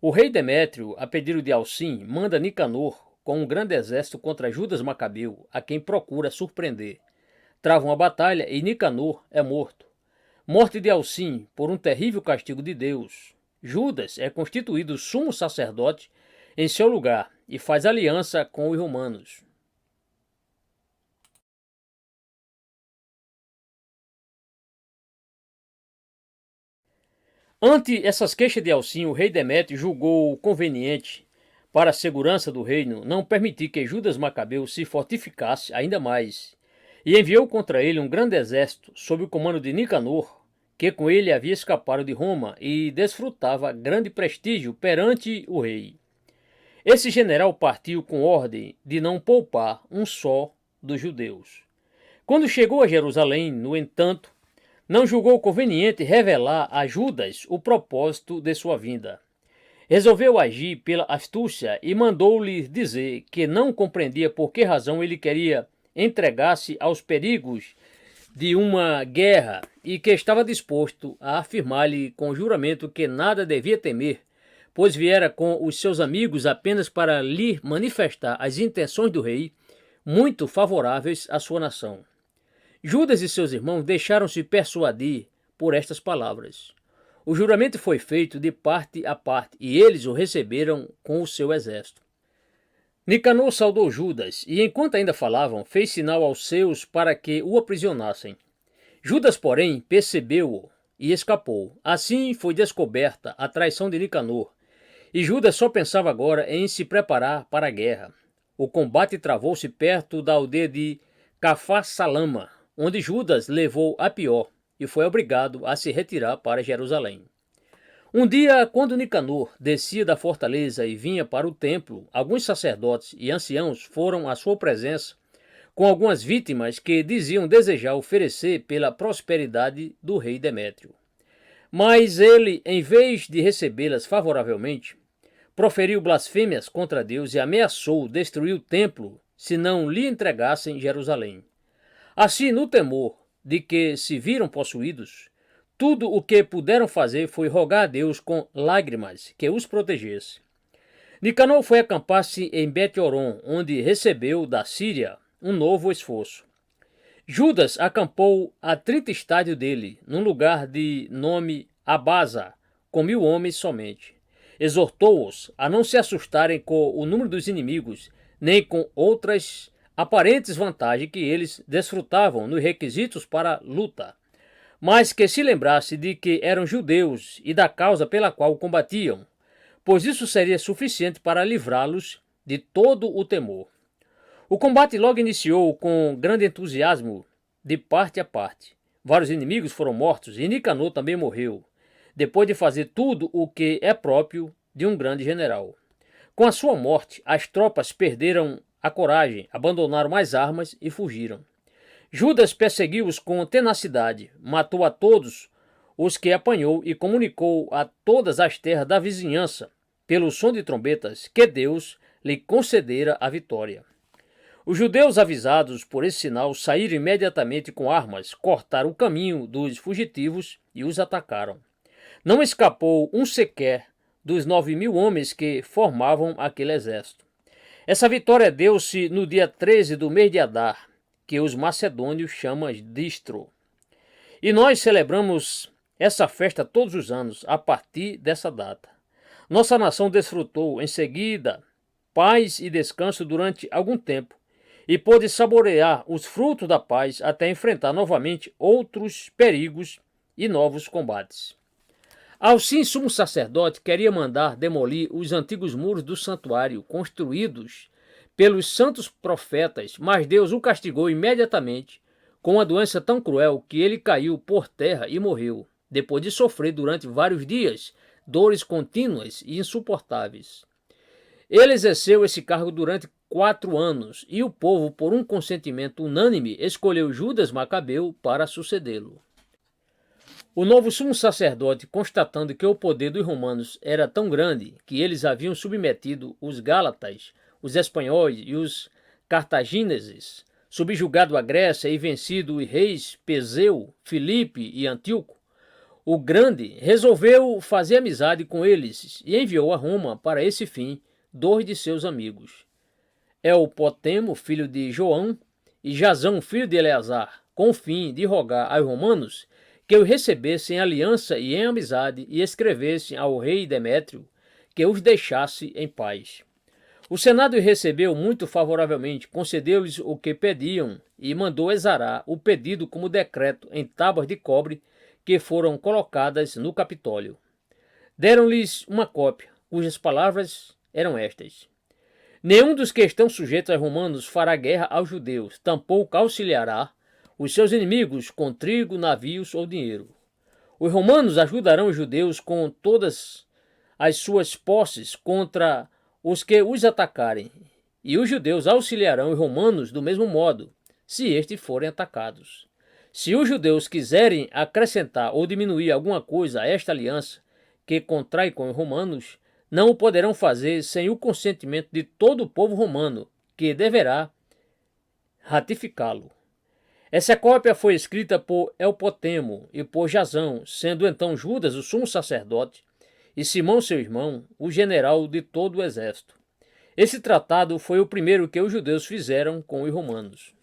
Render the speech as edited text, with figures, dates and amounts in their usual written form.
O rei Demétrio, a pedido de Alcim, manda Nicanor com um grande exército contra Judas Macabeu, a quem procura surpreender. Trava uma batalha e Nicanor é morto. Morte de Alcim por um terrível castigo de Deus. Judas é constituído sumo sacerdote em seu lugar e faz aliança com os romanos. Ante essas queixas de Alcim, o rei Demétrio julgou conveniente, para a segurança do reino, não permitir que Judas Macabeu se fortificasse ainda mais, e enviou contra ele um grande exército, sob o comando de Nicanor, que com ele havia escapado de Roma e desfrutava grande prestígio perante o rei. Esse general partiu com ordem de não poupar um só dos judeus. Quando chegou a Jerusalém, no entanto, não julgou conveniente revelar a Judas o propósito de sua vinda. Resolveu agir pela astúcia e mandou-lhe dizer que não compreendia por que razão ele queria entregar-se aos perigos de uma guerra e que estava disposto a afirmar-lhe com juramento que nada devia temer, pois viera com os seus amigos apenas para lhe manifestar as intenções do rei, muito favoráveis à sua nação. Judas e seus irmãos deixaram-se persuadir por estas palavras. O juramento foi feito de parte a parte, e eles o receberam com o seu exército. Nicanor saudou Judas, e enquanto ainda falavam, fez sinal aos seus para que o aprisionassem. Judas, porém, percebeu-o e escapou. Assim foi descoberta a traição de Nicanor, e Judas só pensava agora em se preparar para a guerra. O combate travou-se perto da aldeia de Cafá-Salama, onde Judas levou a pior e foi obrigado a se retirar para Jerusalém. Um dia, quando Nicanor descia da fortaleza e vinha para o templo, alguns sacerdotes e anciãos foram à sua presença com algumas vítimas que diziam desejar oferecer pela prosperidade do rei Demétrio. Mas ele, em vez de recebê-las favoravelmente, proferiu blasfêmias contra Deus e ameaçou destruir o templo se não lhe entregassem Jerusalém. Assim, no temor de que se viram possuídos, tudo o que puderam fazer foi rogar a Deus com lágrimas que os protegesse. Nicanor foi acampar-se em Bet-Horon, onde recebeu da Síria um novo esforço. Judas acampou a 30 estádios dele, num lugar de nome Abasa, com 1000 homens somente. Exortou-os a não se assustarem com o número dos inimigos, nem com outras aparentes vantagens que eles desfrutavam nos requisitos para a luta, mas que se lembrasse de que eram judeus e da causa pela qual combatiam, pois isso seria suficiente para livrá-los de todo o temor. O combate logo iniciou com grande entusiasmo de parte a parte. Vários inimigos foram mortos e Nicanor também morreu, depois de fazer tudo o que é próprio de um grande general. Com a sua morte, as tropas perderam a coragem, abandonaram as armas e fugiram. Judas perseguiu-os com tenacidade, matou a todos os que apanhou e comunicou a todas as terras da vizinhança, pelo som de trombetas, que Deus lhe concedera a vitória. Os judeus, avisados por esse sinal, saíram imediatamente com armas, cortaram o caminho dos fugitivos e os atacaram. Não escapou um sequer dos 9.000 homens que formavam aquele exército. Essa vitória deu-se no dia 13 do mês de Adar, que os macedônios chamam de Distro. E nós celebramos essa festa todos os anos, a partir dessa data. Nossa nação desfrutou, em seguida, paz e descanso durante algum tempo, e pôde saborear os frutos da paz até enfrentar novamente outros perigos e novos combates. Alcim, sumo sacerdote, queria mandar demolir os antigos muros do santuário construídos pelos santos profetas, mas Deus o castigou imediatamente com uma doença tão cruel que ele caiu por terra e morreu, depois de sofrer durante vários dias dores contínuas e insuportáveis. Ele exerceu esse cargo durante 4 anos e o povo, por um consentimento unânime, escolheu Judas Macabeu para sucedê-lo. O novo sumo sacerdote, constatando que o poder dos romanos era tão grande que eles haviam submetido os gálatas, os espanhóis e os cartagineses, subjugado a Grécia e vencido os reis Peseu, Filipe e Antíoco, o Grande resolveu fazer amizade com eles e enviou a Roma para esse fim 2 de seus amigos, Eupotemo, filho de João, e Jasão, filho de Eleazar, com o fim de rogar aos romanos que os recebessem em aliança e em amizade e escrevessem ao rei Demétrio que os deixasse em paz. O Senado os recebeu muito favoravelmente, concedeu-lhes o que pediam e mandou exarar o pedido como decreto em tábuas de cobre que foram colocadas no Capitólio. Deram-lhes uma cópia, cujas palavras eram estas: nenhum dos que estão sujeitos aos romanos fará guerra aos judeus, tampouco auxiliará os seus inimigos com trigo, navios ou dinheiro. Os romanos ajudarão os judeus com todas as suas posses contra os que os atacarem, e os judeus auxiliarão os romanos do mesmo modo, se estes forem atacados. Se os judeus quiserem acrescentar ou diminuir alguma coisa a esta aliança que contrai com os romanos, não o poderão fazer sem o consentimento de todo o povo romano, que deverá ratificá-lo. Essa cópia foi escrita por Eupotemo e por Jasão, sendo então Judas o sumo sacerdote e Simão seu irmão, o general de todo o exército. Esse tratado foi o primeiro que os judeus fizeram com os romanos.